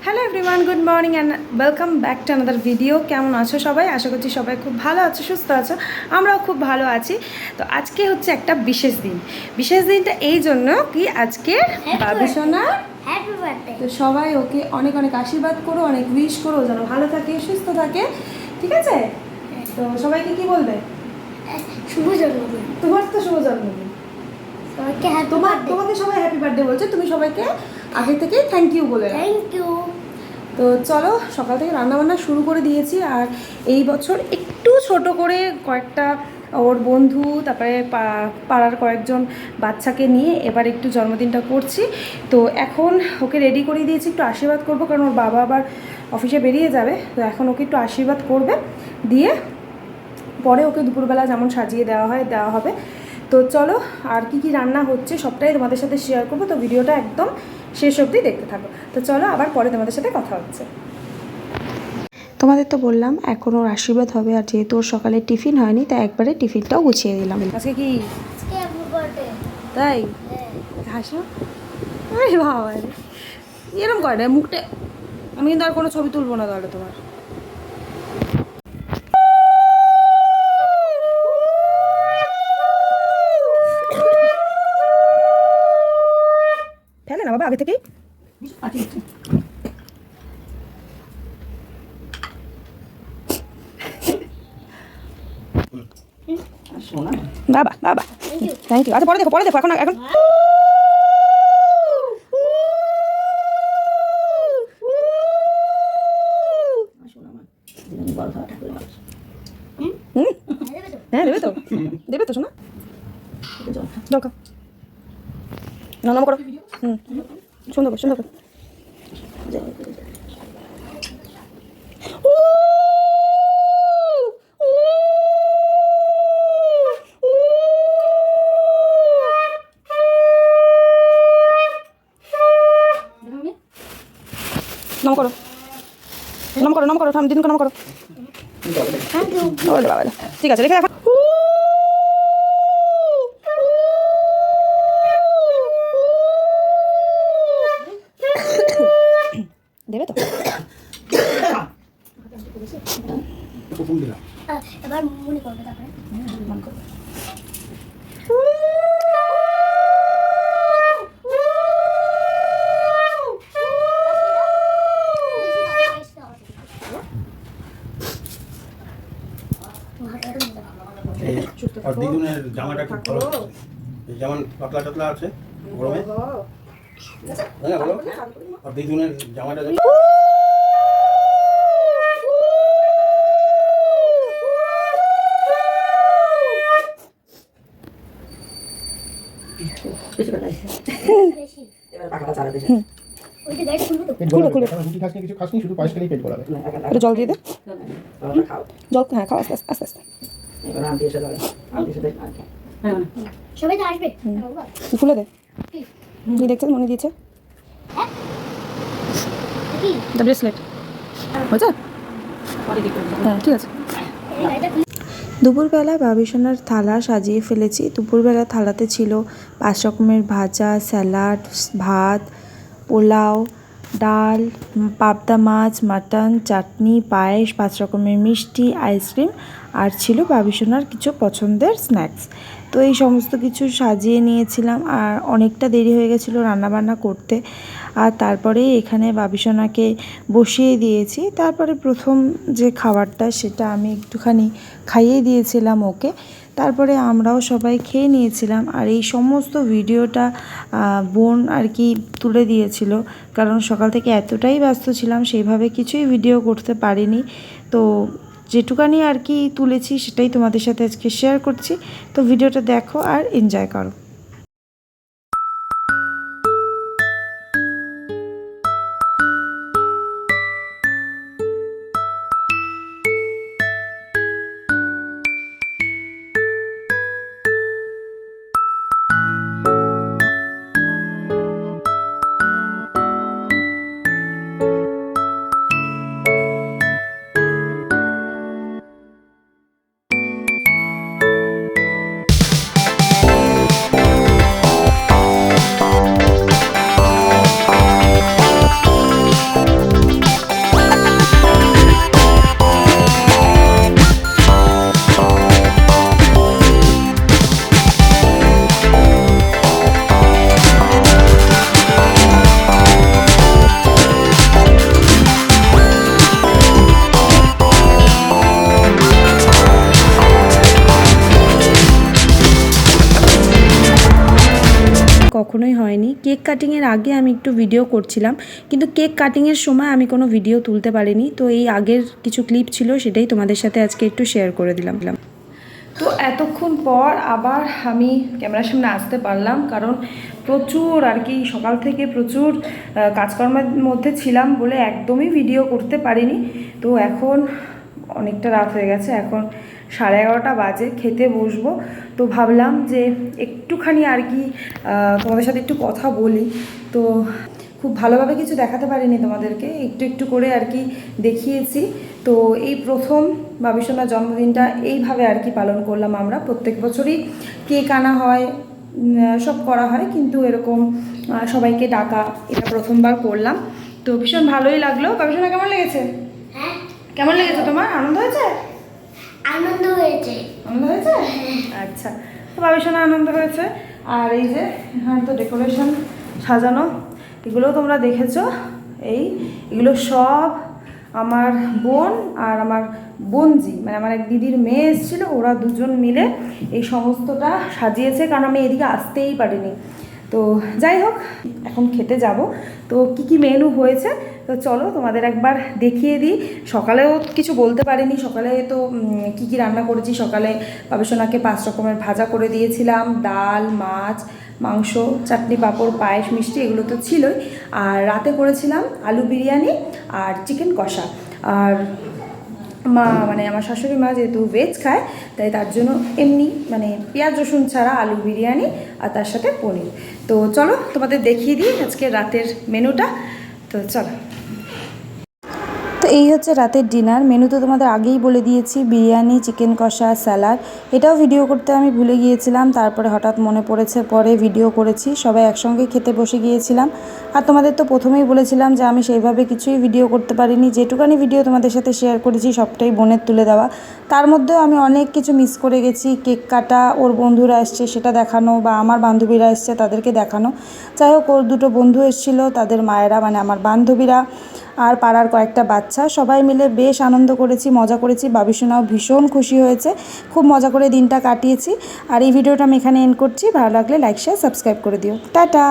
Hello everyone, good morning and welcome back to another video. কেমন আছো সবাই? আশা করছি সবাই খুব ভালো আছো, সুস্থ আছো। আমরাও খুব ভালো আছি। তো আজকে হচ্ছে একটা বিশেষ দিন। বিশেষ দিনটা এই জন্য কি আজকে বাবিসোনা, তো সবাই ওকে অনেক অনেক আশীর্বাদ করো, অনেক উইশ করো যেন ভালো থাকে, সুস্থ থাকে, ঠিক আছে? তো সবাইকে কি বলবে? শুভ জন্মদিন। তোমার তো শুভ জন্মদিন, তোমাকে সবাই হ্যাপি বার্থডে বলছে, তুমি সবাইকে আগে থেকে থ্যাংক ইউ বলে। Thank you. তো চলো, সকাল থেকে রান্নাবান্না শুরু করে দিয়েছি। আর এই বছর একটু ছোট করে কয়েকটা ওর বন্ধু, তারপরে পাড়ার কয়েকজন বাচ্চাকে নিয়ে এবার একটু জন্মদিনটা করছি। তো এখন ওকে রেডি করিয়ে দিয়েছি, একটু আশীর্বাদ করবো, কারণ ওর বাবা আবার অফিসে বেরিয়ে যাবে। তো এখন ওকে একটু আশীর্বাদ করবে, দিয়ে পরে ওকে দুপুরবেলা যেমন সাজিয়ে দেওয়া হবে। তো চলো, আর কি কি রান্না হচ্ছে সবটাই তোমাদের সাথে শেয়ার করবো। তো ভিডিওটা একদম শেষ অবধি দেখতে থাকো। তো চলো, আবার পরে তোমাদের সাথে কথা হচ্ছে। তোমাদের তো বললাম এখন ওর আশীর্বাদ হবে, আর যেহেতু ওর সকালে টিফিন হয়নি তাই একবারে টিফিনটাও গুছিয়ে দিলাম। আজকে কি তাই? হাসো, আরে বাবা, এরকম করে না মুখটা। আমি কিন্তু আর কোনো ছবি তুলবো না তাহলে তোমার। ফেলে না বাবা আগে থেকেই। বাবা বাবা থ্যাংক ইউ। আচ্ছা পরে দেখো এখন এখন হ্যাঁ দেবে তো শোনা। দরকার নাম করো। সুন্দর করে নাম করো দিন নাম করো। বাবা ঠিক আছে, রেখে রাখো। দেবে তো? এবার মনে করবে, তারপরে মনে করবে। দিদুনের জামাটা খুব ভালো, যেমন পাতলা টাতলা আছে গরমে। বলো দিদুনের জামাটা জল দিয়ে দে, জল। হ্যাঁ খাও আস্তে আস্তে আস্তে। সবাই তো আসবে। খুলে দে, কি দেখছেন মনে দিয়েছে ব্রেসলেট হয়েছে। হ্যাঁ ঠিক আছে। দুপুরবেলা বাবিসোনার থালা সাজিয়ে ফেলেছি। দুপুরবেলা থালাতে ছিল 5 রকমের ভাজা, স্যালাড, ভাত, পোলাও, ডাল, পাবদা মাছ, মাটন, চাটনি, পায়েস, 5 রকমের মিষ্টি, আইসক্রিম, আর ছিল বাবিসোনার কিছু পছন্দের স্ন্যাক্স। তো এই সমস্ত কিছু সাজিয়ে নিয়েছিলাম, আর অনেকটা দেরি হয়ে গেছিলো রান্নাবান্না করতে। আর তারপরে এখানে বাবিসোনাকে বসিয়ে দিয়েছি। তারপরে প্রথম যে খাবারটা সেটা আমি একটুখানি খাইয়ে দিয়েছিলাম ওকে। তারপরে আমরাও সবাই খেয়ে নিয়েছিলাম। আর এই সমস্ত ভিডিওটা বোন আর কি তুলে দিয়েছিল, কারণ সকাল থেকে এতটাই ব্যস্ত ছিলাম সেইভাবে কিছুই ভিডিও করতে পারিনি। তো যেটুকানি আর কি তুলেছি সেটাই তোমাদের সাথে আজকে শেয়ার করছি। তো ভিডিওটা দেখো আর এনজয় করো। কেক কাটিংয়ের আগে আমি একটু ভিডিও করছিলাম, কিন্তু কেক কাটিংয়ের সময় আমি কোনো ভিডিও তুলতে পারিনি। তো এই আগের কিছু ক্লিপ ছিল, সেটাই তোমাদের সাথে আজকে একটু শেয়ার করে দিলাম। তো এতক্ষণ পর আবার আমি ক্যামেরার সামনে আসতে পারলাম, কারণ প্রচুর আর কি সকাল থেকে প্রচুর কাজকর্মের মধ্যে ছিলাম বলে একদমই ভিডিও করতে পারিনি। তো এখন অনেকটা রাত হয়ে গেছে, এখন 11:30 বাজে, খেতে বসবো। তো ভাবলাম যে একটুখানি আর কি তোমাদের সাথে একটু কথা বলি। তো খুব ভালোভাবে কিছু দেখাতে পারিনি তোমাদেরকে, একটু একটু করে আর কি দেখিয়েছি। তো এই প্রথম বাবিসোনার জন্মদিনটা এইভাবে আর কি পালন করলাম আমরা। প্রত্যেক বছরই কেক আনা হয়, সব করা হয়, কিন্তু এরকম সবাইকে ডাকা এটা প্রথমবার করলাম। তো ভীষণ ভালোই লাগলো। বাবিসোনা কেমন লেগেছে? হ্যাঁ, কেমন লেগেছে তোমার? আনন্দ হয়েছে? আনন্দ হয়েছে। আনন্দ হয়েছে? আচ্ছা, তো বাবিসোনা আনন্দ হয়েছে। আর এই যে হ্যাঁ, তো ডেকোরেশন সাজানো এগুলো তোমরা দেখেছো। এগুলো সব আমার বোন আর আমার বোনজি, মানে আমার এক দিদির মেয়ে এসেছিলো, ওরা দুজন মিলে এই সমস্তটা সাজিয়েছে, কারণ আমি এদিকে আসতেই পারিনি। তো যাই হোক, এখন খেতে যাব। তো কি কি মেনু হয়েছে তো চলো তোমাদের একবার দেখিয়ে দিই। সকালেও কিছু বলতে পারিনি, সকালে তো কি কি রান্না করেছি। সকালে বাবিসোনাকে 5 রকমের ভাজা করে দিয়েছিলাম, ডাল, মাছ, মাংস, চাটনি, পাঁপড়, পায়েস, মিষ্টি, এগুলো তো ছিলই। আর রাতে করেছিলাম আলু বিরিয়ানি আর চিকেন কষা। আর মা মানে আমার শাশুড়ি মা যেহেতু ভেজ খায়, তাই তার জন্য এমনি মানে পেঁয়াজ রসুন ছাড়া আলু বিরিয়ানি আর তার সাথে পনির। তো চলো তোমাদের দেখিয়ে দিই আজকে রাতের মেনুটা। তো চলো। তো এই হচ্ছে রাতের ডিনার মেনু। তো তোমাদের আগেই বলে দিয়েছি, বিরিয়ানি, চিকেন কষা, স্যালাড। এটাও ভিডিও করতে আমি ভুলে গিয়েছিলাম, তারপরে হঠাৎ মনে পড়েছে, পরে ভিডিও করেছি। সবাই একসঙ্গে খেতে বসে গিয়েছিলাম। আর তোমাদের তো প্রথমেই বলেছিলাম যে আমি সেইভাবে কিছুই ভিডিও করতে পারিনি, যেটুকানি ভিডিও তোমাদের সাথে শেয়ার করেছি সবটাই বোনের তুলে দেওয়া। তার মধ্যেও আমি অনেক কিছু মিস করে গেছি। কেক কাটা, ওর বন্ধুরা এসছে সেটা দেখানো, বা আমার বান্ধবীরা এসছে তাদেরকে দেখানো। যাই হোক, ওর দুটো বন্ধু এসেছিলো, তাদের মায়েরা মানে আমার বান্ধবীরা, আর পাড়ার কয়েকটা বাচ্চা, সবাই মিলে বেশ আনন্দ করেছি, মজা করেছি। বাবিসোনাও ভীষণ খুশি হয়েছে, খুব মজা করে দিনটা কাটিয়েছি। আর এই ভিডিওটা আমি এখানে এন্ড করছি। ভালো লাগলে লাইক, শেয়ার, সাবস্ক্রাইব করে দিও। টাটা।